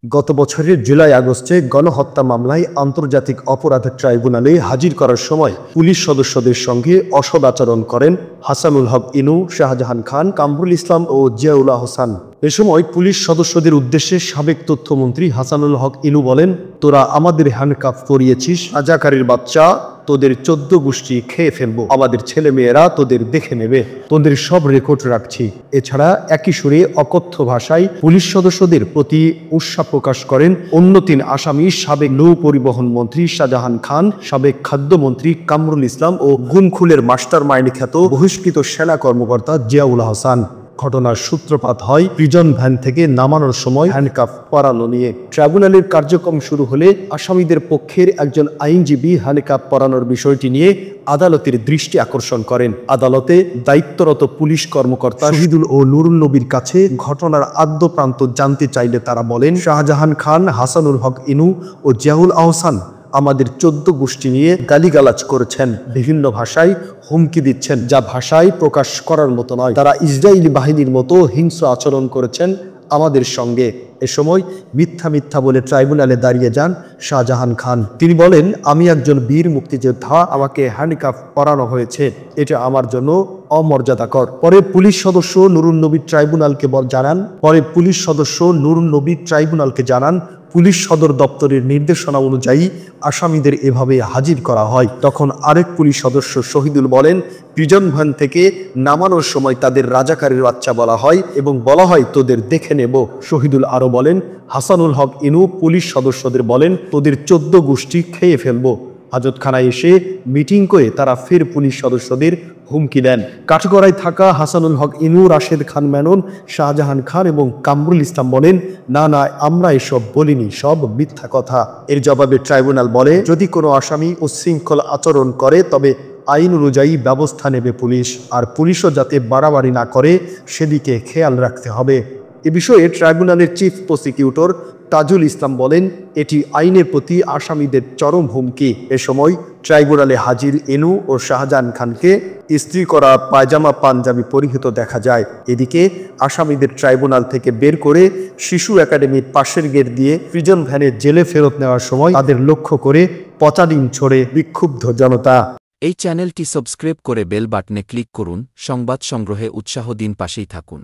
গত বছরের জুলাই আগস্টে গণহত্যা মামলায় আন্তর্জাতিক অপরাধ ট্রাইব্যুনালে হাজির করার সময় পুলিশ সদস্যদের সঙ্গে অসদাচরণ করেন হাসানুল হক ইনু, শাহজাহান খান, কামরুল ইসলাম ও জিয়াউল আহসান। এ সময় পুলিশ সদস্যদের উদ্দেশ্যে সাবেক তথ্যমন্ত্রী হাসানুল হক ইনু বলেন, তোরা আমাদের হ্যান্ডকাফ পরিয়েছিস, রাজাকারের বাচ্চা, তোদের 14 গোষ্ঠী খেয়ে ফেলবো, আমাদের ছেলে মেয়েরা তোদের দেখে নেবে, তোদের সব রেকর্ড রাখছি। এছাড়া একই সুরে অকথ্য ভাষায় পুলিশ সদস্যদের প্রতি উৎসাহ প্রকাশ করেন অন্য 3 আসামি সাবেক নৌ পরিবহন মন্ত্রী শাহজাহান খান, সাবেক খাদ্যমন্ত্রী কামরুল ইসলাম ও গুমখুলের মাস্টার মাইন্ড খ্যাত বহিষ্কৃত সেনা কর্মকর্তা জিয়াউল আহসান। ঘটনার সূত্রপাত হয় প্রিজন ভ্যান থেকে নামানোর সময় হ্যান্ডকাফ পরানো নিয়ে। ট্রাইব্যুনালের কার্যক্রম শুরু হলে আসামিদের পক্ষের একজন আইনজীবী হ্যান্ডকাফ পরানোর বিষয়টি নিয়ে আদালতের দৃষ্টি আকর্ষণ করেন। আদালতে দায়িত্বরত পুলিশ কর্মকর্তা শহীদুল ও নুরুল নবীর কাছে ঘটনার আদ্যপ্রান্ত জানতে চাইলে তারা বলেন, শাহজাহান খান, হাসানুল হক ইনু ও জিয়াউল আহসান আমাদের 14 গোষ্ঠী নিয়ে গালিগালাজ করেছেন, বিভিন্ন ভাষায় হুমকি দিচ্ছেন, যা ভাষায় প্রকাশ করার মতো নয়। তারা ইসরায়েলি বাহিনীর মতো হিংস্র আচরণ করেছেন আমাদের সঙ্গে। এ সময় মিথ্যা বলে ট্রাইব্যুনালে দাঁড়িয়ে যান শাহজাহান খান। তিনি বলেন, আমি একজন বীর মুক্তিযোদ্ধা, আমাকে হ্যান্ডকাফ পরানো হয়েছে, এটা আমার জন্য অমর্যাদাকর। পরে পুলিশ সদস্য নুরুল নবী ট্রাইব্যুনালকে জানান পুলিশ সদর দপ্তরের নির্দেশনা অনুযায়ী আসামিদের এভাবে হাজির করা হয়। তখন আরেক পুলিশ সদস্য শহীদুল বলেন, প্রিজন ভ্যান থেকে নামানোর সময় তাদের রাজাকারের বাচ্চা বলা হয় এবং বলা হয় তোদের দেখে নেব। শহীদুল আরো বলেন, হাসানুল হক ইনু পুলিশ সদস্যদের বলেন, তোদের 14 গোষ্ঠী খেয়ে ফেলবো। হাজতখানায় এসে মিটিং করে তারা ফের পুলিশ সদস্যদের হুমকি দেন। কাঠগড়ায় থাকা হাসানুল হক ইনু, রাশেদ খান মেনন, শাহজাহান খান এবং কামরুল ইসলাম বলেন, না, আমরা এসব বলিনি, সব মিথ্যা কথা। এর জবাবে ট্রাইব্যুনাল বলে, যদি কোনো আসামি উচ্ছৃঙ্খল আচরণ করে তবে আইন অনুযায়ী ব্যবস্থা নেবে পুলিশ, আর পুলিশও যাতে বাড়াবাড়ি না করে সেদিকে খেয়াল রাখতে হবে। এ বিষয়ে ট্রাইব্যুনালের চিফ প্রসিকিউটর তাজুল ইসলাম বলেন, এটি আইনের প্রতি আসামিদের চরম হুমকি। এ সময় ট্রাইব্যুনালে হাজির ইনু ও শাহজাহান খানকে ইস্ত্রি করা পায়জামা পাঞ্জাবি পরিহিত দেখা যায়। এদিকে আসামিদের ট্রাইব্যুনাল থেকে বের করে শিশু একাডেমির পাশের গেট দিয়ে প্রিজন ভ্যানে জেলে ফেরত নেওয়ার সময় তাদের লক্ষ্য করে পচাডিন ছোড়ে বিক্ষুব্ধ জনতা। এই চ্যানেলটি সাবস্ক্রাইব করে বেল বাটনে ক্লিক করুন। সংবাদ সংগ্রহে উৎসাহ দিন, পাশেই থাকুন।